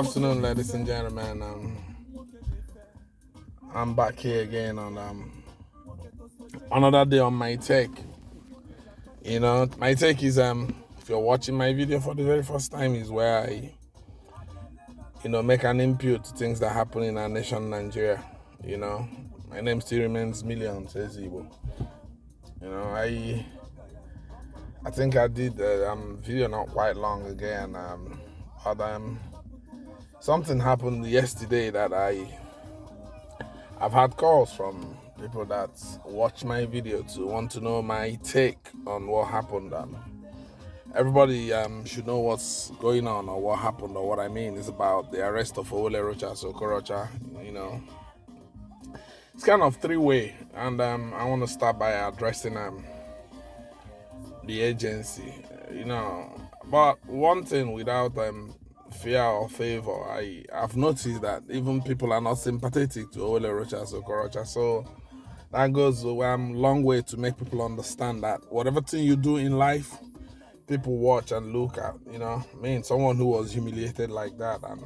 afternoon, ladies and gentlemen. I'm back here again on another day on my take. My take is if you're watching my video for the very first time, is where I make an input to things that happen in our nation, Nigeria. My name still remains Million, says Igbo. I think I did a video not quite long ago, but something happened yesterday that I've had calls from people that watch my video to want to know my take on what happened. Everybody should know what's going on or what happened, or what I mean is about the arrest of Owole Okorocha. It's kind of three-way, and I want to start by addressing the agency. But one thing without fear or favor, I've noticed that even people are not sympathetic to Owole Okorocha. So that goes a long way to make people understand that whatever thing you do in life, people watch and look at. Someone who was humiliated like that, and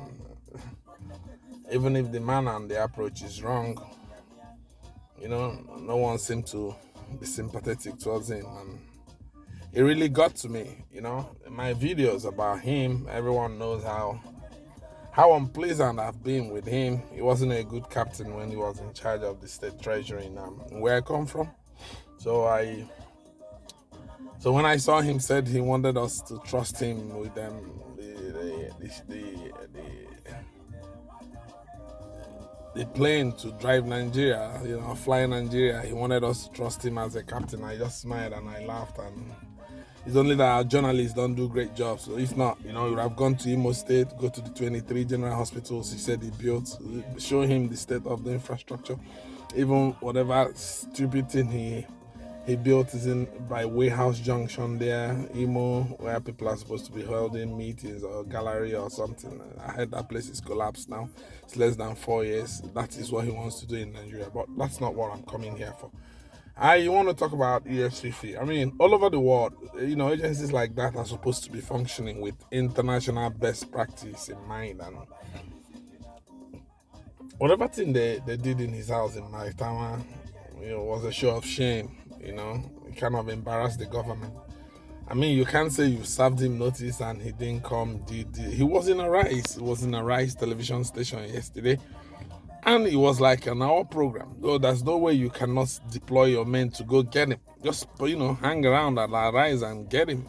even if the manner and the approach is wrong, no one seemed to be sympathetic towards him, and it really got to me. My videos about him, everyone knows how unpleasant I've been with him. He wasn't a good captain when he was in charge of the state treasury in where I come from. So when I saw him said he wanted us to trust him with the plane to drive Nigeria, fly Nigeria, he wanted us to trust him as a captain. I just smiled and I laughed, and it's only that our journalists don't do great jobs. So if not, you would have gone to Imo State, go to the 23 general hospitals he said he built, show him the state of the infrastructure. Even whatever stupid thing he built is in by Wayhouse Junction there, Imo, where people are supposed to be holding meetings or gallery or something. I heard that place is collapsed now. It's less than 4 years. That is what he wants to do in Nigeria, but that's not what I'm coming here for. I want to talk about EFCC. All over the world, agencies like that are supposed to be functioning with international best practice in mind, and whatever thing they did in his house in Maitama, was a show of shame. It kind of embarrassed the government. You can't say you served him notice and he didn't come. He was in Arise. He was in Arise television station yesterday, and it was like an hour program. Though there's no way you cannot deploy your men to go get him. Just hang around at Arise and get him.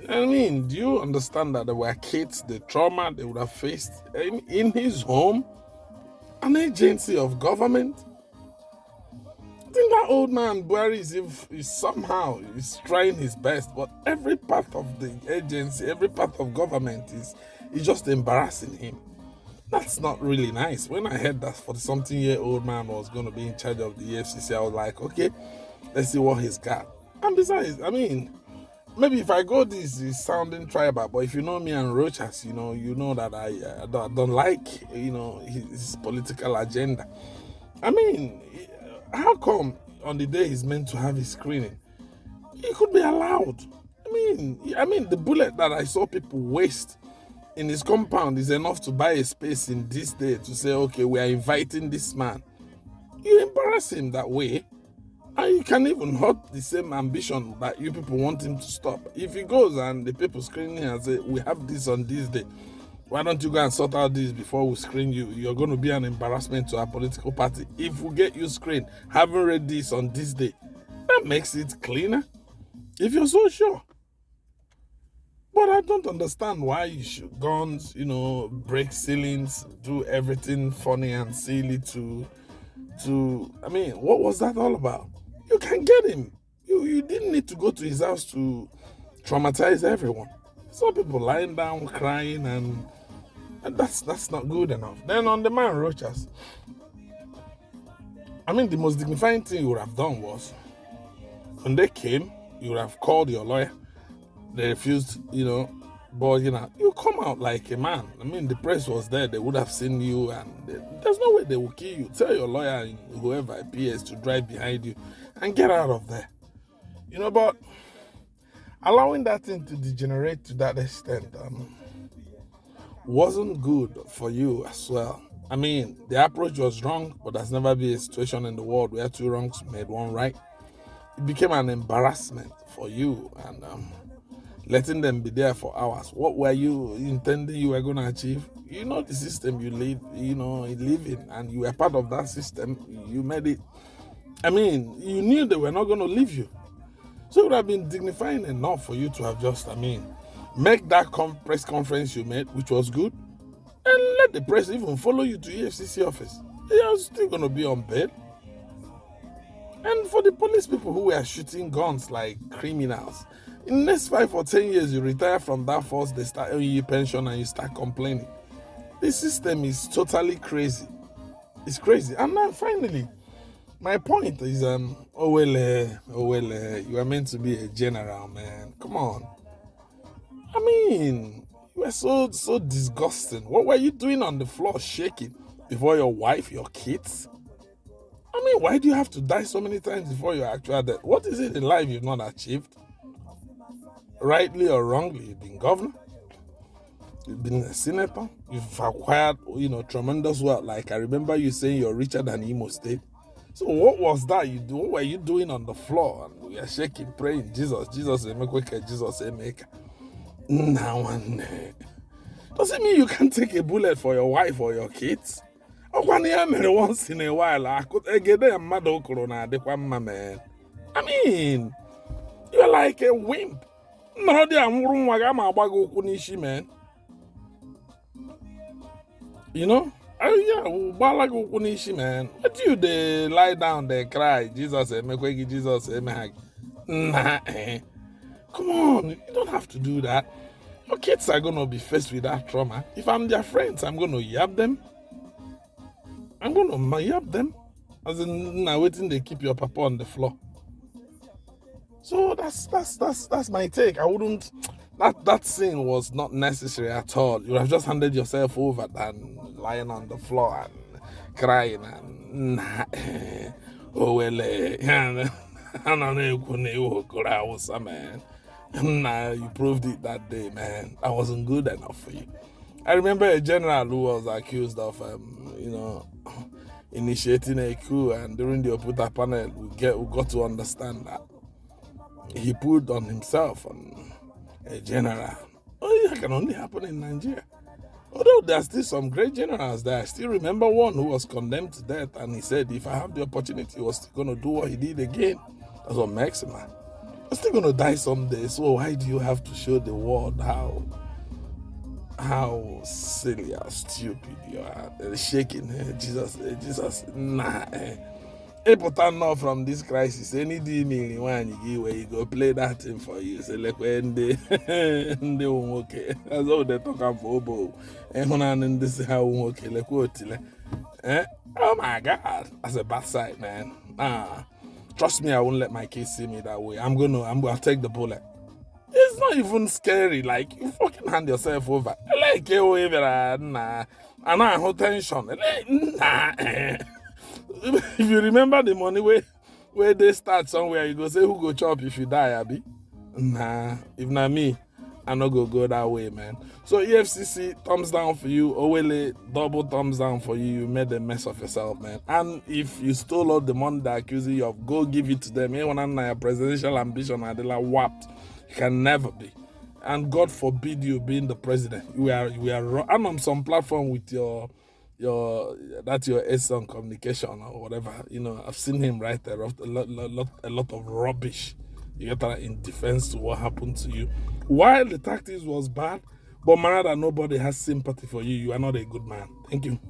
Do you understand that there were kids, the trauma they would have faced in his home, an agency of government? I think that old man Buhari is somehow trying his best, but every part of the agency, every part of government is just embarrassing him. That's not really nice. When I heard that 40-something-year-old man was going to be in charge of the EFCC, I was like, okay, let's see what he's got. And besides, maybe if I go this is sounding tribal, but if you know me and Rochas, you know that I don't like, his political agenda. How come on the day he's meant to have his screening, he could be allowed? The bullet that I saw people waste in his compound is enough to buy a space in this day to say, okay, we are inviting this man. You embarrass him that way, and you can even hurt the same ambition that you people want him to stop. If he goes and the people screening him and say, we have this on this day, why don't you go and sort out this before we screen you? You're going to be an embarrassment to our political party. If we get you screened, haven't read this on this day, that makes it cleaner. If you're so sure. But I don't understand why you shoot guns, break ceilings, do everything funny and silly what was that all about? You can get him. You didn't need to go to his house to traumatize everyone. Some people lying down crying, and that's not good enough. Then on the man Rochas, the most dignifying thing you would have done was, when they came, you would have called your lawyer. They refused, but you come out like a man. The press was there, they would have seen you, and there's no way they will kill you. Tell your lawyer and whoever appears to drive behind you and get out of there. But allowing that thing to degenerate to that extent, wasn't good for you as well. I mean, the approach was wrong, but there's never been a situation in the world where two wrongs made one right. It became an embarrassment for you, and letting them be there for hours. What were you intending you were going to achieve? You know the system you live, live in, and you were part of that system. You made it. I mean, you knew they were not going to leave you. So it would have been dignifying enough for you to have just, make that press conference you made, which was good, and let the press even follow you to EFCC office. You're still going to be on bail. And for the police people who were shooting guns like criminals, in the next 5 or 10 years, you retire from that force, they start owing you pension and you start complaining. The system is totally crazy. It's crazy. And now finally, my point is, you are meant to be a general, man. Come on. I mean, you were so disgusting. What were you doing on the floor shaking before your wife, your kids? I mean, why do you have to die so many times before you're actually dead? What is it in life you've not achieved? Rightly or wrongly, you've been governor, you've been a senator, you've acquired, tremendous wealth. Like I remember you saying you're richer than Imo State. So what was that you do? What were you doing on the floor? And we are shaking, praying, Jesus, Jesus, Jesus, now doesn't mean you can't take a bullet for your wife or your kids. Once in a while, I get man. I mean, you're like a wimp. Man. You know? Man. What do you they lie down, they cry, Jesus, Jesus, nah, come on, you don't have to do that. Your kids are gonna be faced with that trauma. If I'm their friends, I'm gonna yab them. As in, now waiting they keep your papa on the floor. So that's my take. I wouldn't. That scene was not necessary at all. You would have just handed yourself over than lying on the floor and crying and oh well, man. Nah, you proved it that day, man. I wasn't good enough for you. I remember a general who was accused of, initiating a coup, and during the Oputa panel, we got to understand that he put on himself on a general. Oh, it can only happen in Nigeria. Although there's still some great generals there. I still remember one who was condemned to death, and he said if I have the opportunity, he was still going to do what he did again. That's what makes him, man. I'm still going to die someday, so why do you have to show the world how silly, how stupid you are? Shaking, Jesus, nah. Important now from this crisis, any deal when you give where you go play that thing for you. Say like when they won't okay. That's all they talk about Obo. And this is how okay like what oh my God, that's a bad side, man. Trust me, I won't let my kids see me that way. I'll take the bullet. It's not even scary. Like, you fucking hand yourself over. Like, nah. And I hold tension. Nah. If you remember the money where they start somewhere, you go say, who go chop if you die, Abi? Nah. If not me, I'm not go that way, man. So EFCC, thumbs down for you. Owele, double thumbs down for you. You made a mess of yourself, man. And if you stole all the money they're accusing you of, go give it to them. Your presidential ambition, Adela whapped. You can never be. And God forbid you being the president. We are I'm on some platform with your Eson communication or whatever. I've seen him write a lot of rubbish. You get that in defense to what happened to you. While the tactics was bad, but man, that nobody has sympathy for you. You are not a good man. Thank you.